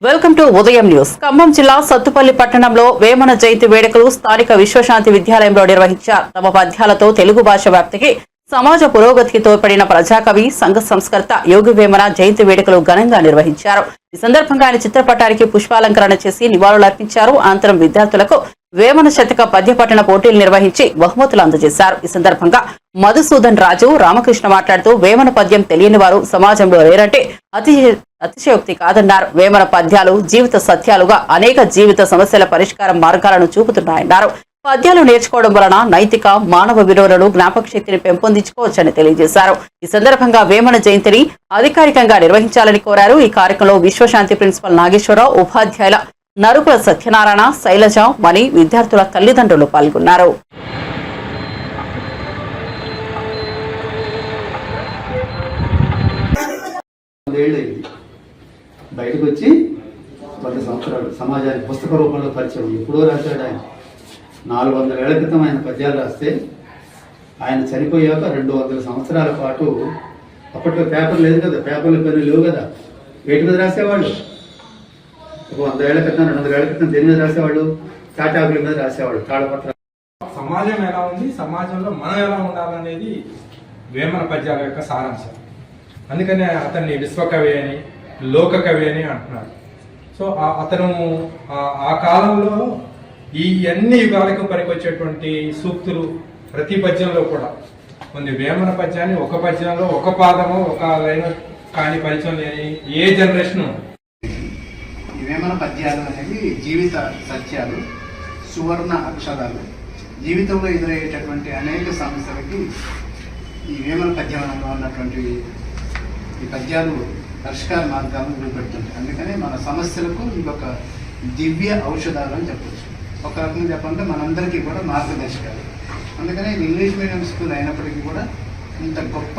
Welcome to ఉదయం news. Khammam జిల్లా సత్తుపల్లి పట్టణంలో వేమన జయంతి వేడుకలు స్థానిక విశ్వశాంతి విద్యాలయంలో నిర్వహించారు. తమ పద్యాలతో తెలుగు భాష వ్యాప్తికి, సమాజ పురోగతికి తోడ్పడిన ప్రజాకవి, సంఘ సంస్కర్త యోగి వేమన జయంతి వేడుకలు ఘనంగా నిర్వహించారు. ఈ సందర్భంగా ఆయన చిత్రపటానికి పుష్పాలంకరణ చేసి నివాళులర్పించారు. అనంతరం విద్యార్థులకు వేమన శతక పద్య పఠన పోటీలు నిర్వహించి బహుమతులు అందజేశారు. ఈ సందర్భంగా మధుసూదన్ రాజు రామకృష్ణ మాట్లాడుతూ వేమన పద్యం తెలియని వారు సమాజంలో లేరంటే అతిశయోక్తి కాదన్నారు. వేమన పద్యాలు జీవిత సత్యాలుగా అనేక జీవిత సమస్యల పరిష్కార మార్గాలను చూపుతున్నాయన్నారు. పద్యాలు నేర్చుకోవడం వలన నైతిక, మానవ విలువలను, జ్ఞాపక శక్తిని పెంపొందించుకోవచ్చని తెలియజేశారు. ఈ సందర్భంగా వేమన జయంతిని అధికారికంగా నిర్వహించాలని కోరారు. ఈ కార్యక్రమంలో విశ్వశాంతి ప్రిన్సిపల్ నాగేశ్వరరావు, ఉపాధ్యాయుల నరుకుల సత్యనారాయణ, శైలజ, మణి, విద్యార్థుల తల్లిదండ్రులు పాల్గొన్నారు. బయటకు వచ్చి 10 సంవత్సరాలు సమాజానికి పుస్తక రూపంలో పరిచయం. ఎప్పుడో రాశాడు ఆయన. 400 ఏళ్ల క్రితం ఆయన పద్యాలు రాస్తే ఆయన చనిపోయాక 200 సంవత్సరాల పాటు, అప్పట్లో పేపర్ లేదు కదా, పేపర్లు పెన్ను లేవు కదా, వేటి మీద రాసేవాళ్ళు. 100 ఏళ్ల క్రితం 200 ఏళ్ల క్రితం దేని మీద రాసేవాళ్ళు? తాటాకుల మీద రాసేవాళ్ళు, తాళపత్ర. సమాజం ఎలా ఉంది, సమాజంలో మనం ఎలా ఉండాలనేది వేమన పద్యాల యొక్క సారాంశం. అందుకనే అతన్ని విశ్వకవి అని, లోక కవి అని అంటున్నారు. సో అతను ఆ కాలంలో ఈ అన్ని యుగాలకు పనికొచ్చేటువంటి సూక్తులు ప్రతి పద్యంలో కూడా ఉంది. వేమన పద్యాన్ని ఒక పద్యంలో ఒక పాదము, ఒక లైన్ కాని పరిచయం లేని ఏ జనరేషన్. ఈ వేమన పద్యాలు అనేవి జీవిత సత్యాలు, సువర్ణ అక్షరాలు. జీవితంలో ఎదురయ్యేటటువంటి అనేక సమస్యలకి ఈ వేమన పద్యంలో ఉన్నటువంటి ఈ పద్యాలు పరిష్కార మార్గాలను చూపెడుతుంటాయి. అందుకనే మన సమస్యలకు ఇదొక దివ్య ఔషధాలు అని చెప్పచ్చు. ఒక రకంగా చెప్పాలంటే మనందరికీ కూడా మార్గదర్శకాలు. అందుకనే ఇది ఇంగ్లీష్ మీడియం స్కూల్ అయినప్పటికీ కూడా ఇంత గొప్ప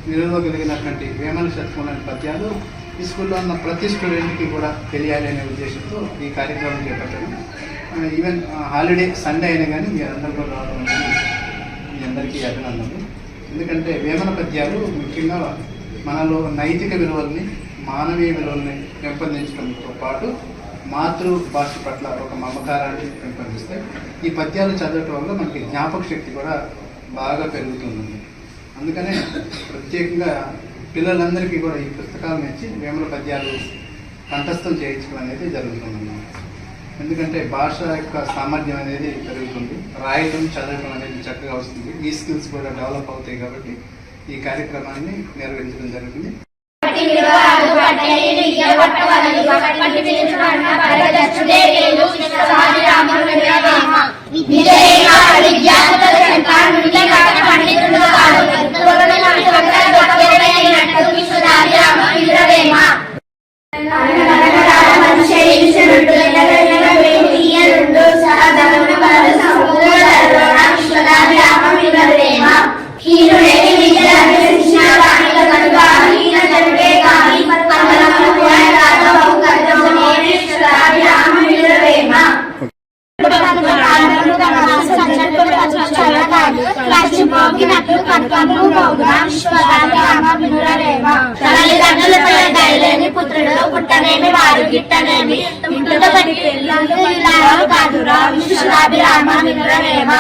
విలువ కలిగినటువంటి వేమన శతకంలోని పద్యాలు ఈ స్కూల్లో ఉన్న ప్రతి స్టూడెంట్కి కూడా తెలియాలి అనే ఉద్దేశంతో ఈ కార్యక్రమం చేపట్టాను. ఈవెన్ హాలిడే సండే అయినా కానీ మీరందరూ కూడా రావడం అనేది మీ అందరికీ అభినందనలు. ఎందుకంటే వేమన పద్యాలు ముఖ్యంగా మనలో నైతిక విలువల్ని, మానవీయ విలువల్ని పెంపొందించడంతో పాటు మాతృభాష పట్ల ఒక మమకారాన్ని పెంపొందిస్తాయి. ఈ పద్యాలు చదవటం వల్ల మనకి జ్ఞాపక శక్తి కూడా బాగా పెరుగుతుంది. అందుకనే ప్రత్యేకంగా పిల్లలందరికీ కూడా ఈ పుస్తకాలను ఇచ్చి వేమన పద్యాలు కంఠస్థం చేయించడం అనేది జరుగుతుంది. ఎందుకంటే భాష యొక్క సామర్థ్యం అనేది పెరుగుతుంది, రాయడం, చదవడం అనేది చక్కగా వస్తుంది, ఈ స్కిల్స్ కూడా డెవలప్ అవుతాయి. కాబట్టి ఈ కార్యక్రమాన్ని నిర్వహించడం జరిగింది. పుత్రుడు పుట్టనేమి వారు గిట్టనేమి ఇంటితో కాదురా విశ్వదాభిరామ వినురవేమ.